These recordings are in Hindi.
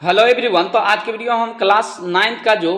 Hello everyone. तो आज की वीडियो हम क्लास 9th का जो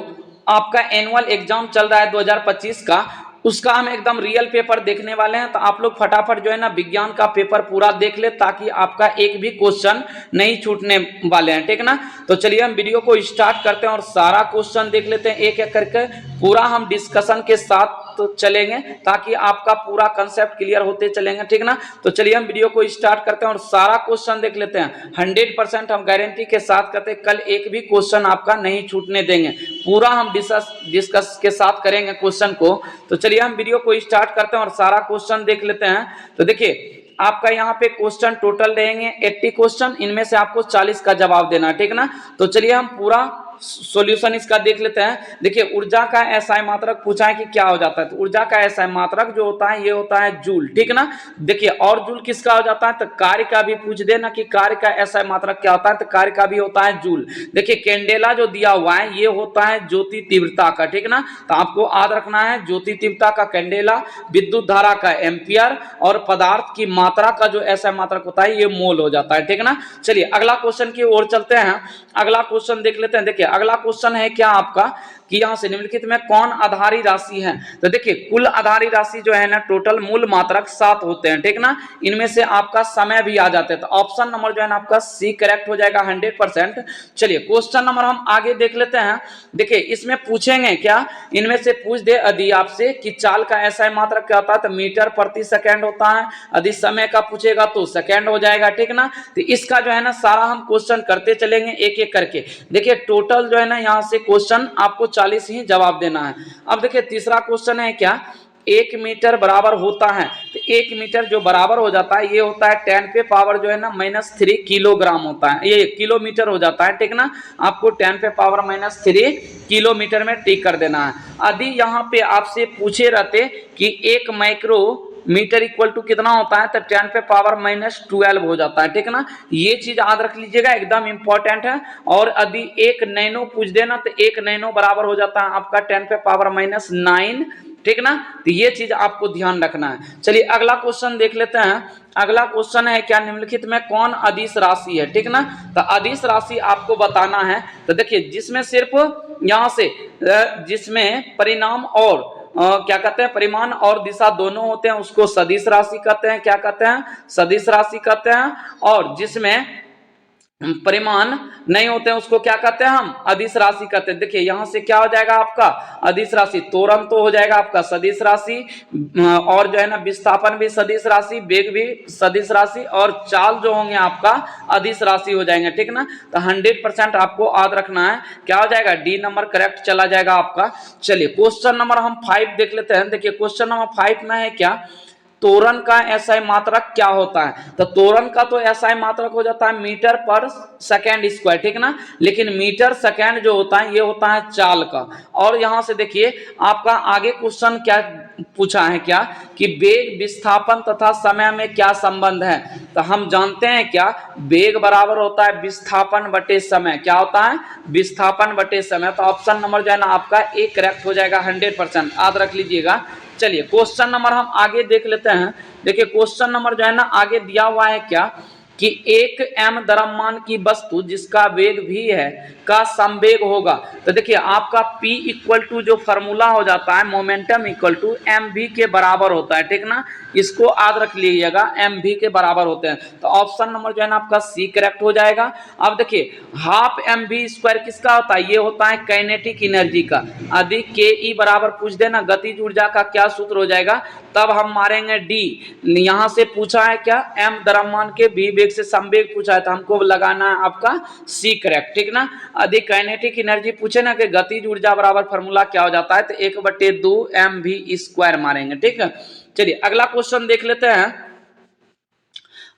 आपका एनुअल एग्जाम चल रहा है 2025 का, उसका हम एकदम रियल पेपर देखने वाले हैं। तो आप लोग फटाफट जो है ना विज्ञान का पेपर पूरा देख ले, ताकि आपका एक भी क्वेश्चन नहीं छूटने वाले हैं, ठीक ना। तो चलिए हम वीडियो को स्टार्ट करते हैं और सारा क्वेश्चन देख लेते हैं एक एक करके। पूरा हम डिस्कशन के साथ तो चलेंगे ताकि आपका पूरा कंसेप्ट क्लियर होते चलेंगे, ठीक ना। तो चलिए हम वीडियो को स्टार्ट करते हैं और सारा क्वेश्चन देख लेते हैं। 100% हम गारंटी के साथ कहते हैं कल एक भी क्वेश्चन आपका नहीं छूटने देंगे। पूरा हम डिस्कस के साथ करेंगे क्वेश्चन को। तो चलिए हम वीडियो को स्टार्ट करते हैं और सारा क्वेश्चन देख लेते हैं। तो देखिए आपका यहाँ पे क्वेश्चन टोटल रहेंगे 80 क्वेश्चन, इनमें से आपको 40 का जवाब देना है, ठीक ना। तो चलिए हम पूरा सॉल्यूशन इसका देख लेते हैं। देखिए ऊर्जा का एसआई मात्रक पूछा है कि क्या हो जाता है। तो ऊर्जा का एसआई मात्रक जो होता है ये होता है जूल, ठीक ना। देखिए और जूल किसका हो जाता है, तो कार्य का भी पूछ देना कि कार्य का एसआई मात्रक क्या होता है, तो कार्य का भी होता है जूल। देखिए कैंडेला जो दिया हुआ है ये होता है ज्योति तीव्रता का, ठीक ना। तो आपको याद रखना है ज्योति तीव्रता का कैंडेला, विद्युत धारा का एम्पियर और पदार्थ की मात्रा का जो एसआई मात्रक होता है ये मोल हो जाता है, ठीक ना। चलिए अगला क्वेश्चन की ओर चलते हैं। अगला क्वेश्चन देख लेते हैं। देखिए अगला क्वेश्चन है क्या आपका कि यहां से निम्नलिखित में कौन आधारी राशि है। तो देखिए कुल आधारी राशि जो है ना टोटल मूल मात्रक 7 होते हैं, ठीक ना। इनमें से आपका समय भी आ जाते हैं। तो ऑप्शन नंबर जो है ना आपका सी करेक्ट हो जाएगा 100%। चलिए क्वेश्चन नंबर हम आगे देख लेते हैं। देखिए इसमें पूछेंगे क्या, इनमें से पूछ दे यदि आपसे कि चाल का एसआई मात्रक क्या होता है, तो मीटर प्रति सेकेंड होता है। यदि समय का पूछेगा तो सेकेंड हो जाएगा, ठीक ना। तो इसका जो है ना सारा हम क्वेश्चन करते चलेंगे एक एक करके। देखिए टोटल जो है ना यहाँ से क्वेश्चन आपको 40 ही जवाब देना है। अब देखिए तीसरा क्वेश्चन है क्या, 1 मीटर बराबर होता है। तो 1 मीटर जो बराबर हो जाता है ये होता है 10 पे पावर जो है ना -3 किलोग्राम होता है, ये किलोमीटर हो जाता है, ठीक ना। आपको 10 पे पावर -3 किलोमीटर में टिक कर देना है। यदि यहाँ पे आपसे पूछे रहते कि 1 माइक्रो मीटर इक्वल टू कितना होता है, तो 10 पे पावर -12 हो जाता है, ठीक ना। ये चीज याद रख लीजिएगा, एकदम इंपॉर्टेंट है। और यदि 1 नैनो पूछ देना तो 1 नैनो बराबर हो जाता है आपका 10 पे पावर -9, ठीक ना। तो ये चीज आपको ध्यान रखना है। चलिए अगला क्वेश्चन देख लेते हैं। अगला क्वेश्चन है क्या, निम्नलिखित में कौन अदिश राशि है, ठीक ना। तो अदिश राशि आपको बताना है। तो देखिए जिसमें सिर्फ यहां से जिसमें परिणाम और क्या कहते हैं, परिमाण और दिशा दोनों होते हैं उसको सदिश राशि कहते हैं। क्या कहते हैं, सदिश राशि कहते हैं। और जिसमें परिमाण नहीं होते हैं उसको क्या कहते हैं, हम अदिश राशि कहते हैं। देखिए यहां से क्या हो जाएगा आपका अदिश राशि, त्वरण तो हो जाएगा आपका सदिश राशि, और जो है ना विस्थापन भी सदिश राशि, वेग भी सदिश राशि, और चाल जो होंगे आपका अदिश राशि हो जाएंगे, ठीक ना। तो 100% आपको याद रखना है, क्या हो जाएगा डी नंबर करेक्ट चला जाएगा आपका। चलिए क्वेश्चन नंबर हम 5 देख लेते हैं। देखिए क्वेश्चन नंबर 5 में है क्या, त्वरण का एसआई मात्रक क्या होता है। तो त्वरण का तो एसआई मात्रक हो जाता है मीटर पर सेकेंड स्क्वायर, ठीक ना। लेकिन मीटर सेकेंड जो होता है ये होता है चाल का। और यहां से देखिए आपका आगे क्वेश्चन क्या पूछा है, क्या कि वेग विस्थापन तथा समय में क्या संबंध है। तो हम जानते हैं क्या, वेग बराबर होता है विस्थापन बटे समय। क्या होता है, विस्थापन बटे समय। तो ऑप्शन नंबर जो है ना आपका ए करेक्ट हो जाएगा 100%, याद रख लीजिएगा। चलिए क्वेश्चन नंबर हम आगे देख लेते हैं। देखिए क्वेश्चन नंबर जो है ना आगे दिया हुआ है क्या कि 1 m द्रव्यमान की वस्तु जिसका वेग v है का संवेग होगा। तो देखिए आपका p इक्वल टू जो फॉर्मूला हो जाता है मोमेंटम इक्वल टू mv के बराबर होता है, ठीक ना। इसको याद रख लीजिएगा, mv के बराबर होते हैं। तो ऑप्शन नंबर जो है ना आपका सी करेक्ट हो जाएगा। अब देखिए हाफ mv स्क्वायर किसका होता है, ये होता है काइनेटिक एनर्जी का। यदि के ई बराबर पूछ देना गतिज ऊर्जा का क्या सूत्र हो जाएगा, तब हम मारेंगे डी। यहां से पूछा है क्या, m द्रव्यमान के v वेग से संवेग पूछा है, तो हमको लगाना है आपका सी करेक्ट, ठीक ना। यदि काइनेटिक एनर्जी पूछे ना कि गतिज ऊर्जा बराबर फार्मूला क्या हो जाता है, तो 1/2 mv स्क्वायर मारेंगे, ठीक है। चलिए अगला क्वेश्चन देख लेते हैं।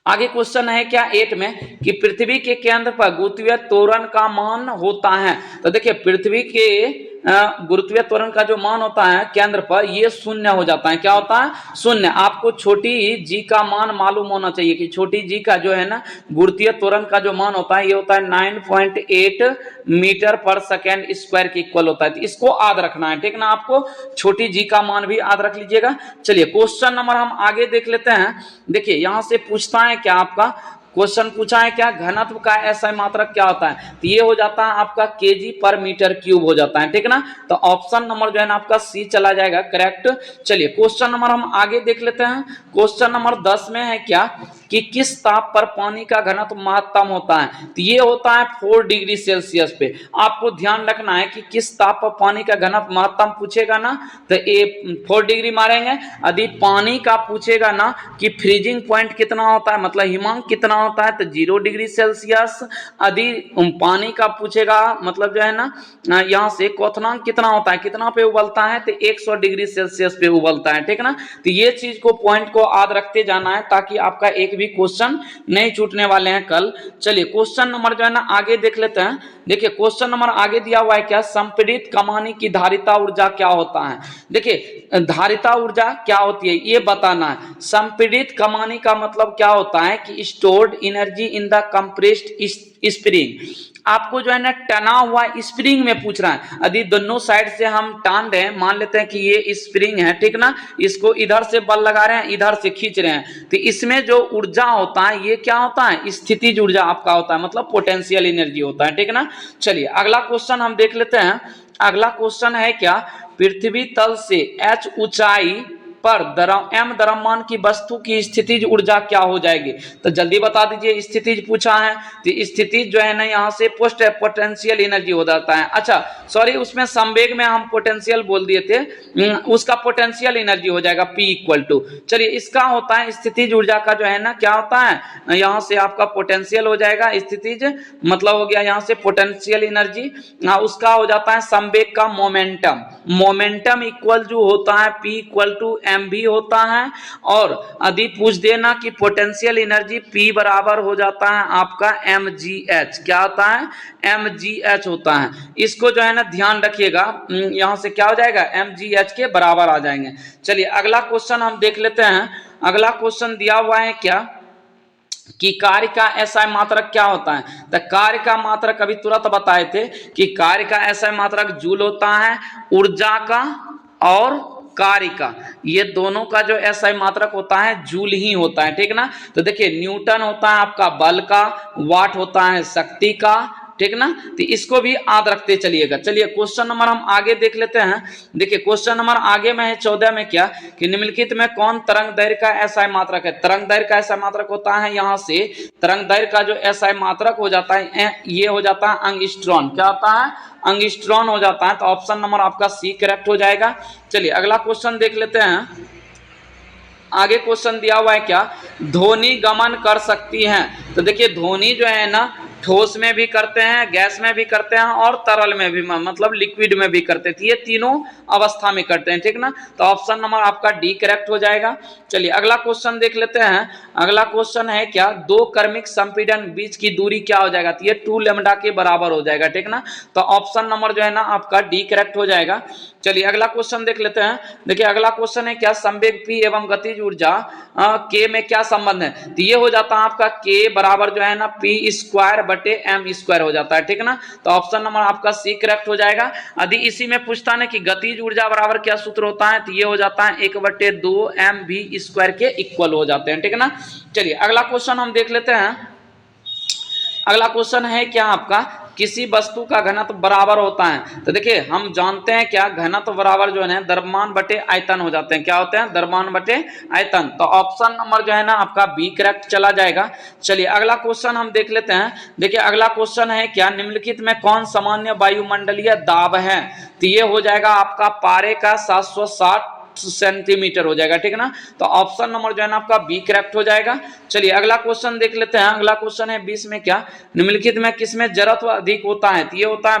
आगे क्वेश्चन है क्या 8 में कि पृथ्वी के केंद्र पर गुरुत्वीय त्वरण का मान होता है। तो देखिए पृथ्वी के गुरुत्वीय त्वरण का जो मान होता है केंद्र पर ये शून्य हो जाता है। क्या होता है, शून्य। आपको छोटी जी का मान मालूम होना चाहिए कि छोटी जी का जो है ना गुरुत्वीय त्वरण का जो मान होता है ये होता है 9.8 मीटर पर सेकेंड स्क्वायर के इक्वल होता है। तो इसको याद रखना है, ठीक ना। आपको छोटी जी का मान भी याद रख लीजिएगा। चलिए क्वेश्चन नंबर हम आगे देख लेते हैं। देखिए यहां से पूछता है क्या आपका क्वेश्चन पूछा है क्या, घनत्व का एसआई मात्रक क्या होता है, तो ये हो जाता है आपका केजी पर मीटर क्यूब हो जाता है, ठीक ना। तो ऑप्शन नंबर जो है ना आपका सी चला जाएगा करेक्ट। चलिए क्वेश्चन नंबर हम आगे देख लेते हैं। क्वेश्चन नंबर 10 में है क्या कि किस ताप पर पानी का घनत्व महत्तम होता है, तो ये होता है 4 डिग्री सेल्सियस पे। आपको ध्यान रखना है कि किस ताप पर पानी का घनत्व महत्तम पूछेगा ना, तो ये 4 डिग्री मारेंगे। यदि पानी का पूछेगा ना कि फ्रीजिंग पॉइंट कितना होता है, मतलब हिमांक कितना होता है, तो 0 डिग्री सेल्सियस। यदि पानी का पूछेगा मतलब जो है ना यहाँ से क्वथनांक कितना होता है, कितना पे उबलता है, तो 100 डिग्री सेल्सियस पे उबलता है, ठीक ना। तो ये चीज को पॉइंट को याद रखते जाना है ताकि आपका एक भी क्वेश्चन नहीं छूटने वाले हैं कल। चलिए क्वेश्चन नंबर जो है ना आगे देख लेते हैं। देखिए क्वेश्चन नंबर आगे दिया हुआ है क्या, संपीड़ित कमानी की धारिता ऊर्जा क्या होता है। देखिए धारिता ऊर्जा क्या होती है ये बताना है। संपीड़ित कमानी का मतलब क्या होता है कि stored energy in the compressed spring. आपको जो है ना टना हुआ स्प्रिंग में पूछ रहा है। यदि दोनों साइड से हम टान रहे हैं, मान लेते हैं कि ये स्प्रिंग है, ठीक ना, इसको इधर से बल लगा रहे हैं, इधर से खींच रहे हैं, तो इसमें जो ऊर्जा होता है ये क्या होता है, स्थितिज ऊर्जा आपका होता है, मतलब पोटेंशियल एनर्जी होता है, ठीक ना। चलिए अगला क्वेश्चन हम देख लेते हैं। अगला क्वेश्चन है क्या, पृथ्वी तल से h ऊंचाई पर m द्रव्यमान की वस्तु की स्थितिज ऊर्जा क्या हो जाएगी, तो जल्दी बता दीजिए। स्थितिज पूछा है तो स्थितिज जो है ना यहाँ से पोटेंशियल एनर्जी हो जाता है। अच्छा सॉरी, उसमें संवेग में हम पोटेंशियल बोल दिए थे, उसका पोटेंशियल एनर्जी हो जाएगा P इक्वल टू। चलिए इसका होता है स्थितिज ऊर्जा का जो है ना क्या होता है, यहाँ से आपका पोटेंशियल हो जाएगा, स्थितिज मतलब हो गया यहाँ से पोटेंशियल एनर्जी, उसका हो जाता है संवेग का मोमेंटम। मोमेंटम इक्वल जो होता है P इक्वल टू एम भी होता है। और यदि पूछ देना कि पोटेंशियल एनर्जी P बराबर हो जाता है आपका mgh, क्या होता है, mgh होता है। इसको जो है ना ध्यान रखिएगा, यहां से क्या हो जाएगा, mgh के बराबर आ जाएंगे। चलिए अगला क्वेश्चन हम देख लेते हैं। अगला क्वेश्चन दिया हुआ है क्या कि कार्य का एसआई मात्रक क्या होता है, तो कार्य का मात्रक अभी तुरंत बताए थे कि कार्य का एसआई मात्रक जूल होता है, ऊर्जा का और कार्य का, ये दोनों का जो एसआई मात्रक होता है जूल ही होता है, ठीक ना। तो देखिए न्यूटन होता है आपका बल का, वाट होता है शक्ति का, ठीक ना। तो इसको भी याद रखते चलिएगा। चलिए क्वेश्चन नंबर हम आगे देख लेते हैं। देखिए क्वेश्चन नंबर आगे में है 14 में क्या कि निम्नलिखित में कौन तरंग दैर्घ्य का एसआई मात्रक है। तरंग दैर्घ्य का एसआई मात्रक होता है यहाँ से, तरंग दैर्घ्य का जो एसआई मात्रक हो जाता है ये हो जाता है एंगस्ट्रॉन। क्या होता है, एंगस्ट्रॉन हो जाता है। तो ऑप्शन नंबर आपका सी करेक्ट हो जाएगा। चलिए अगला क्वेश्चन देख लेते हैं। आगे क्वेश्चन दिया हुआ है क्या, ध्वनि गमन कर सकती है। तो देखिए ध्वनि जो है ना ठोस में भी करते हैं, गैस में भी करते हैं और तरल में भी, मतलब लिक्विड में भी करते हैं, ये तीनों अवस्था में करते हैं, ठीक ना। तो ऑप्शन नंबर आपका डी करेक्ट हो जाएगा। चलिए अगला क्वेश्चन देख लेते हैं। अगला क्वेश्चन है क्या, दो क्रमिक संपीड़न बीच की दूरी क्या हो जाएगा, तो ये 2 लैम्डा के बराबर हो जाएगा, ठीक ना। तो ऑप्शन नंबर जो है ना आपका डी करेक्ट हो जाएगा। चलिए अगला क्वेश्चन देख लेते हैं। देखिए अगला क्वेश्चन है क्या, संवेग P एवं गतिज ऊर्जा K में क्या संबंध है, तो ये हो जाता है आपका K बराबर जो है ना P स्क्वायर बटे M स्क्वायर हो जाता है, ठीक ना। तो ऑप्शन नंबर आपका सी करेक्ट हो जाएगा। यदि इसी में पूछता है कि गतिज ऊर्जा बराबर क्या सूत्र होता है, तो ये हो जाता है 1/2 mv स्क्वायर के इक्वल हो जाते हैं, ठीक ना। चलिए अगला क्वेश्चन हम देख लेते हैं। अगला क्वेश्चन है क्या आपका, किसी वस्तु का घनत्व बराबर होता है। तो देखिए हम जानते हैं क्या, घनत्व बराबर जो है द्रव्यमान बटे आयतन हो जाते हैं। क्या होते हैं, द्रव्यमान बटे आयतन। तो ऑप्शन नंबर जो है ना आपका बी करेक्ट चला जाएगा। चलिए अगला क्वेश्चन हम देख लेते हैं। देखिए अगला क्वेश्चन है क्या, निम्नलिखित में कौन सामान्य वायुमंडलीय दाब है, तो ये हो जाएगा आपका पारे का 760 सेंटीमीटर हो जाएगा, ठीक ना। तो ऑप्शन नंबर जो है ना आपका बी करेक्ट हो जाएगा। चलिए अगला क्वेश्चन देख लेते हैं। अगला क्वेश्चन है 20 में क्या, निम्नलिखित में किसमें जड़त्व अधिक होता है, तो ये होता है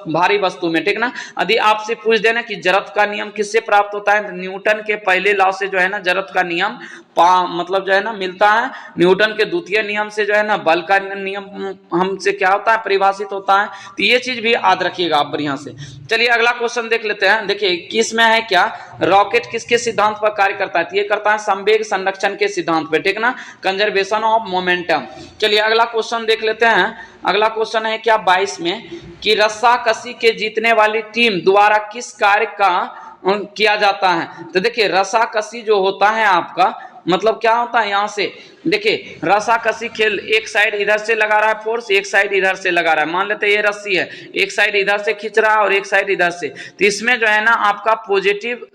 भारी वस्तु में, ठीक ना। यदि आपसे पूछ देना कि जड़त्व का नियम किससे प्राप्त होता है, तो न्यूटन के पहले लॉ से जो है ना जड़त्व का नियम मतलब जो है ना मिलता है। न्यूटन के द्वितीय नियम से जो है ना बल का नियम हमसे क्या होता है, परिभाषित होता है। तो ये चीज भी याद रखिएगा आप बढ़िया से। चलिए अगला क्वेश्चन देख लेते हैं। देखिए किस में है क्या, रॉकेट किसके सिद्धांत पर कार्य करता है, तो ये करता है संवेग संरक्षण के सिद्धांत पे, ठीक ना, कंजर्वेशन ऑफ मोमेंटम। चलिए अगला क्वेश्चन देख लेते हैं। अगला क्वेश्चन है क्या 22 में कि रस्साकसी के जीतने वाली टीम द्वारा किस कार्य का किया जाता है। तो देखिए रस्साकसी जो होता है आपका मतलब क्या होता है, यहाँ से देखिए रस्साकसी खेल, एक साइड इधर से लगा रहा है फोर्स, एक साइड इधर से लगा रहा है। मान लेते हैं ये रस्सी है, एक साइड इधर से खींच रहा है और एक साइड इधर से, तो इसमें जो है ना आपका पॉजिटिव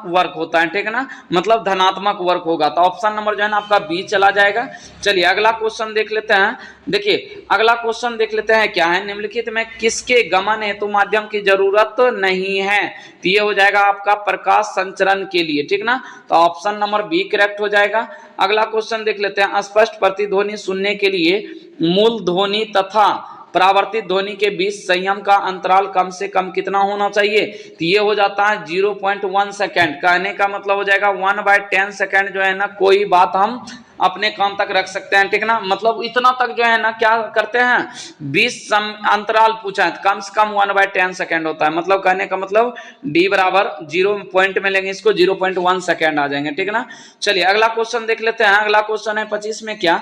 वर्क होता है, ठीक है ना, मतलब धनात्मक वर्क होगा। तो ऑप्शन नंबर जो है ना आपका बी चला जाएगा। चलिए अगला क्वेश्चन देख लेते हैं। देखिए अगला क्वेश्चन देख लेते हैं, क्या है, निम्नलिखित में किसके गमन हेतु माध्यम की जरूरत नहीं है? तो ये हो जाएगा आपका प्रकाश संचरण के लिए, ठीक ना, तो ऑप्शन नंबर बी करेक्ट हो जाएगा। अगला क्वेश्चन देख लेते हैं, स्पष्ट प्रतिध्वनि सुनने के लिए मूल ध्वनि तथा परावर्तित ध्वनि के बीच संयम का अंतराल कम से कम कितना होना चाहिए? तो ये हो जाता है 0.1 सेकेंड। कहने का मतलब हो जाएगा 1/10 सेकेंड जो है ना कोई बात हम अपने काम तक रख सकते हैं, ठीक ना, मतलब इतना तक जो है ना क्या करते हैं, 20 अंतराल पूछा है, कम से कम 1/10 सेकेंड होता है। मतलब कहने का मतलब डी बराबर 0 पॉइंट में लेंगे इसको 0.1 सेकेंड आ जाएंगे, ठीक ना। चलिए अगला क्वेश्चन देख लेते हैं। अगला क्वेश्चन है 25 में, क्या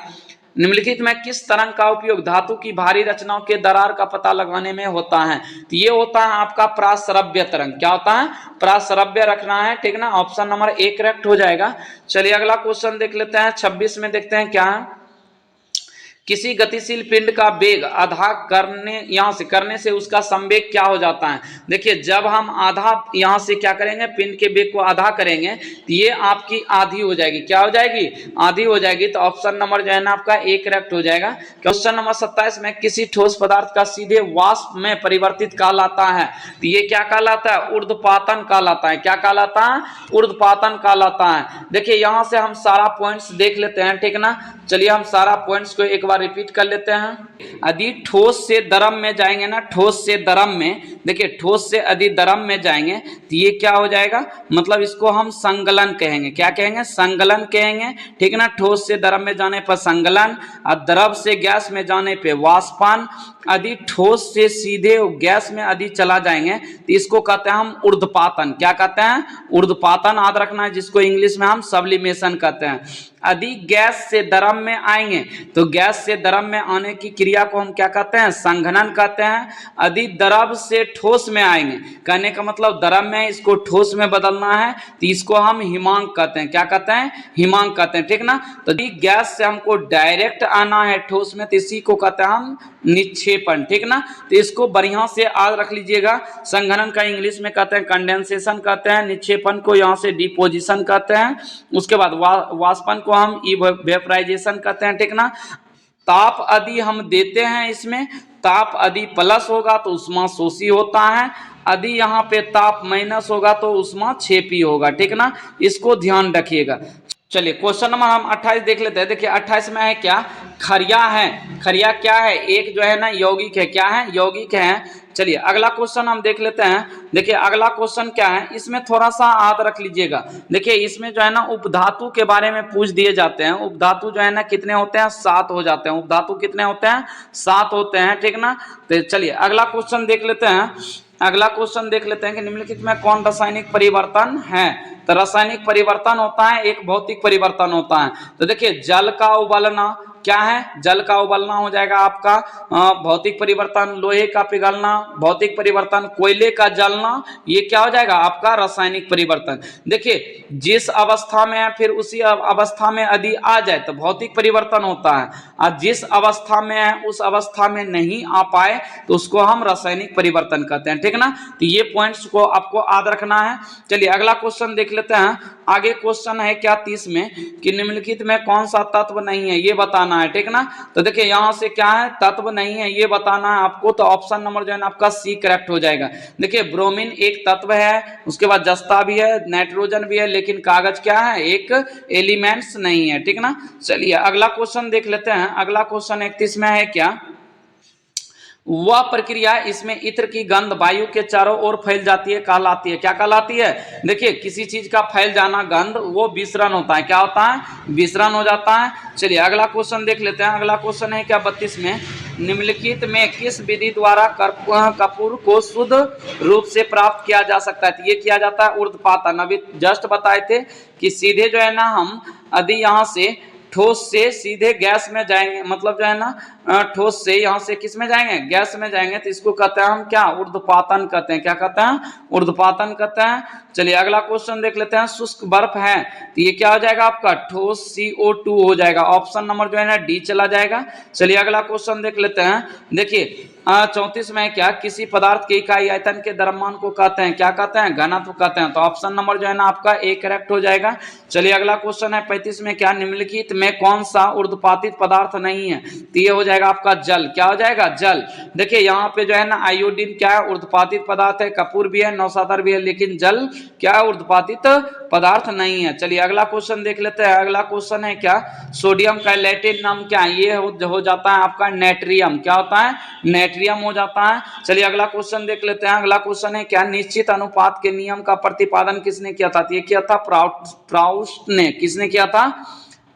निम्नलिखित में किस तरंग का उपयोग धातु की भारी रचनाओं के दरार का पता लगाने में होता है? तो ये होता है आपका प्रासरव्य तरंग। क्या होता है? प्रासरव्य रखना है, ठीक ना, ऑप्शन नंबर ए करेक्ट हो जाएगा। चलिए अगला क्वेश्चन देख लेते हैं 26 में, देखते हैं क्या है। किसी गतिशील पिंड का वेग आधा करने यहां से करने से उसका संवेग क्या हो जाता है? देखिए जब हम आधा यहां से क्या करेंगे, पिंड के वेग को आधा करेंगे तो ये आपकी आधी हो जाएगी। क्या हो जाएगी? आधी हो जाएगी। तो ऑप्शन नंबर जो है ना आपका ए करेक्ट हो जाएगा। क्वेश्चन नंबर 27 में किसी ठोस पदार्थ का सीधे वाष्प में परिवर्तित कहलाता है? तो ये क्या कहलाता है? ऊर्ध्वपातन कहलाता है। क्या कहलाता है? ऊर्ध्वपातन कहलाता है। देखिए यहां से हम सारा पॉइंट्स देख लेते हैं, ठीक ना। चलिए हम सारा पॉइंट्स को एक बार रिपीट कर लेते हैं। यदि ठोस से द्रव में जाएंगे ना, ठोस से द्रव में, देखिए ठोस से यदि द्रव में जाएंगे तो ये क्या हो जाएगा, मतलब इसको हम संगलन कहेंगे। क्या कहेंगे? संगलन कहेंगे, ठीक ना। ठोस से द्रव में जाने पर संगलन और द्रव से गैस में जाने पे वाष्पन। यदि ठोस से सीधे गैस में यदि चला जाएंगे तो इसको कहते हैं हम ऊर्ध्वपातन। क्या कहते हैं? ऊर्ध्वपातन याद रखना है, जिसको इंग्लिश में हम सब्लिमेशन कहते हैं। यदि गैस से द्रव में आएंगे तो गैस से द्रव में आने की क्रिया को हम क्या कहते हैं? संघनन कहते हैं। यदि द्रव से ठोस में आएंगे, कहने का मतलब द्रव में इसको ठोस में बदलना है तो इसको हम हिमांक कहते हैं। क्या कहते हैं? हिमांक कहते हैं, ठीक ना। तो यदि गैस से हमको डायरेक्ट आना है ठोस में तो इसी को कहते हैं हम निक्षेपण, ठीक ना। तो इसको बढ़िया से याद रख लीजिएगा। संघनन का इंग्लिश में कहते हैं कंडेंसेशन कहते हैं, निक्षेपण को यहाँ से डिपोजिशन कहते हैं, उसके बाद वाष्पन को हम इवेपोराइजेशन कहते हैं, ठीक ना। ताप यदि हम देते हैं, इसमें ताप यदि प्लस होगा तो ऊष्माशोषी होता है, यदि यहाँ पे ताप माइनस होगा तो ऊष्माक्षेपी होगा, ठीक ना, इसको ध्यान रखिएगा। चलिए क्वेश्चन नंबर हम 28 देख लेते हैं। देखिए 28 में है क्या, खरिया है। खरिया क्या है? एक जो है ना यौगिक है। क्या है? यौगिक है। चलिए अगला क्वेश्चन हम देख लेते हैं। देखिए अगला क्वेश्चन क्या है, इसमें थोड़ा सा याद रख लीजिएगा। देखिए इसमें जो है ना उपधातु के बारे में पूछ दिए जाते हैं। उपधातु जो है ना कितने होते हैं? 7 हो जाते हैं। उपधातु कितने होते हैं? 7 होते हैं, ठीक ना। तो चलिए अगला क्वेश्चन देख लेते हैं। अगला क्वेश्चन देख लेते हैं कि निम्नलिखित में कौन रासायनिक परिवर्तन है? तो रासायनिक परिवर्तन होता है एक भौतिक परिवर्तन होता है। तो देखिए जल का उबलना क्या है? जल का उबलना हो जाएगा आपका भौतिक परिवर्तन। लोहे का पिघलना भौतिक परिवर्तन। कोयले का जलना ये क्या हो जाएगा? आपका रासायनिक परिवर्तन। देखिए जिस अवस्था में है फिर उसी अवस्था में यदि आ जाए तो भौतिक परिवर्तन होता है, और जिस अवस्था में है उस अवस्था में नहीं आ पाए तो उसको हम रासायनिक परिवर्तन कहते हैं, ठीक ना। तो ये पॉइंट्स को आपको याद रखना है। चलिए अगला क्वेश्चन देख लेते हैं। आगे क्वेश्चन है क्या 30 में कि निम्नलिखित में कौन सा तत्व नहीं है ये बताना है, ठीक ना। तो देखिए यहां से क्या है, तत्व नहीं है ये बताना है आपको। तो ऑप्शन नंबर जो है ना आपका सी करेक्ट हो जाएगा। देखिए ब्रोमीन एक तत्व है, उसके बाद जस्ता भी है, नाइट्रोजन भी है, लेकिन कागज क्या है? एक एलिमेंट्स नहीं है, ठीक ना। चलिए अगला क्वेश्चन देख लेते हैं। अगला क्वेश्चन 31 में है क्या, वह प्रक्रिया इसमें इत्र की गंध वायु के चारों ओर फैल जाती है कहलाती है। क्या कहलाती है? देखिए किसी चीज का फैल जाना गंध वो विसरण होता है। क्या होता है? विसरण हो जाता है। चलिए अगला क्वेश्चन देख लेते हैं। अगला क्वेश्चन है क्या 32 में, निम्नलिखित में किस विधि द्वारा कपूर को शुद्ध रूप से प्राप्त किया जा सकता है? तो ये किया जाता है ऊर्ध्वपातन। अभी जस्ट बताए थे कि सीधे जो है ना हम यदि यहाँ से ठोस से सीधे गैस में जाएंगे, मतलब जो है ना ठोस से यहाँ से किस में जाएंगे, गैस में जाएंगे, तो इसको कहते हैं हम क्या, ऊर्ध्वपातन कहते हैं। क्या कहते हैं, ऊर्ध्वपातन कहते हैं। चलिए अगला क्वेश्चन देख लेते हैं। शुष्क बर्फ है तो ये क्या हो जाएगा आपका, ठोस CO2 हो जाएगा। ऑप्शन नंबर जो है ना डी चला जाएगा। चलिए अगला क्वेश्चन देख लेते हैं। देखिए 34 में क्या, किसी पदार्थ के इकाई आयतन के द्रव्यमान को कहते हैं, क्या कहते हैं, घनत्व कहते हैं। तो ऑप्शन नंबर जो है ना आपका ए करेक्ट हो जाएगा। चलिए अगला क्वेश्चन है 35 में, क्या निम्नलिखित में कौन सा ऊर्ध्वपातित पदार्थ नहीं है, तो ये हो जाएगा आपका जल। क्या हो जाएगा, जल। देखिए यहाँ पे जो है ना आयोडीन क्या है, ऊर्ध्वपातित पदार्थ है, कपूर भी है, नौशादर भी है, लेकिन जल क्या है, ऊर्ध्वपातित पदार्थ नहीं है। चलिए अगला क्वेश्चन देख लेते हैं। अगला क्वेश्चन है क्या, सोडियम का लैटिन नाम क्या है, ये हो जाता है आपका नेट्रियम। क्या होता है, नेट्रियम हो जाता है। चलिए अगला क्वेश्चन देख लेते हैं। अगला क्वेश्चन है क्या, निश्चित अनुपात के नियम का प्रतिपादन किसने किया था, ये किया था प्राउस्ट ने। किसने किया था,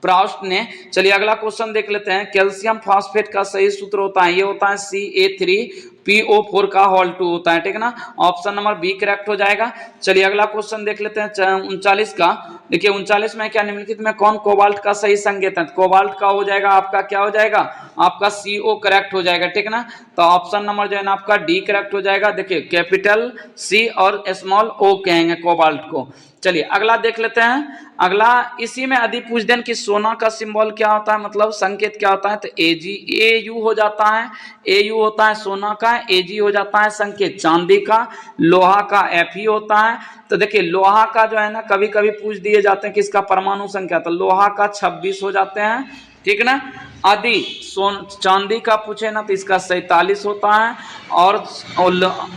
प्राउस्ट ने। चलिए अगला क्वेश्चन देख लेते हैं। कैल्शियम फास्फेट का सही सूत्र होता है, ये होता है CA3PO4 का होल 2 होता है, ठीक है ना। ऑप्शन नंबर बी करेक्ट हो जाएगा। चलिए अगला क्वेश्चन देख लेते हैं 39 का। देखिए 39 में क्या, निम्नलिखित में कौन कोबाल्ट का सही संकेत है, कोबाल्ट का हो जाएगा आपका, क्या हो जाएगा आपका CO करेक्ट हो जाएगा, ठीक है ना। तो ऑप्शन नंबर जो है ना आपका डी करेक्ट हो जाएगा। देखिए कैपिटल C और स्मॉल O कहेंगे कोबाल्ट को। चलिए अगला देख लेते हैं। अगला इसी में यदि पूछ दें कि सोना का सिंबल क्या होता है, मतलब संकेत क्या होता है, तो AU हो जाता है। AU होता है सोना का, AG हो जाता है संकेत चांदी का, लोहा का Fe होता है। तो देखिए लोहा का जो है ना कभी कभी पूछ दिए जाते हैं कि इसका परमाणु संख्या, तो लोहा का 26 हो जाते हैं, ठीक ना। यदि चांदी का पूछे ना तो इसका 47 होता है, और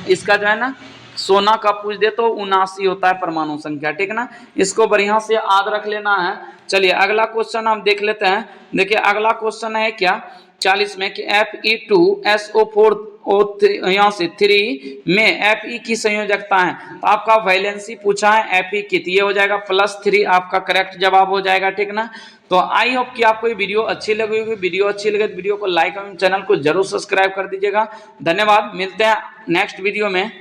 इसका जो है ना सोना का पूछ दे तो 79 होता है परमाणु संख्या, ठीक ना। इसको बढ़िया से याद रख लेना है। चलिए अगला क्वेश्चन हम देख लेते हैं। देखिए अगला क्वेश्चन है क्या, 40 में कि Fe2SO4 यहाँ से 3 में Fe की संयोजकता है, तो आपका वैलेंसी पूछा है Fe की, तो ये हो जाएगा +3 आपका करेक्ट जवाब हो जाएगा, ठीक ना। तो आई होप कि आपको ये वीडियो अच्छी लगी होगी। वीडियो अच्छी लगे तो वीडियो को लाइक और चैनल को जरूर सब्सक्राइब कर दीजिएगा। धन्यवाद, मिलते हैं नेक्स्ट वीडियो में।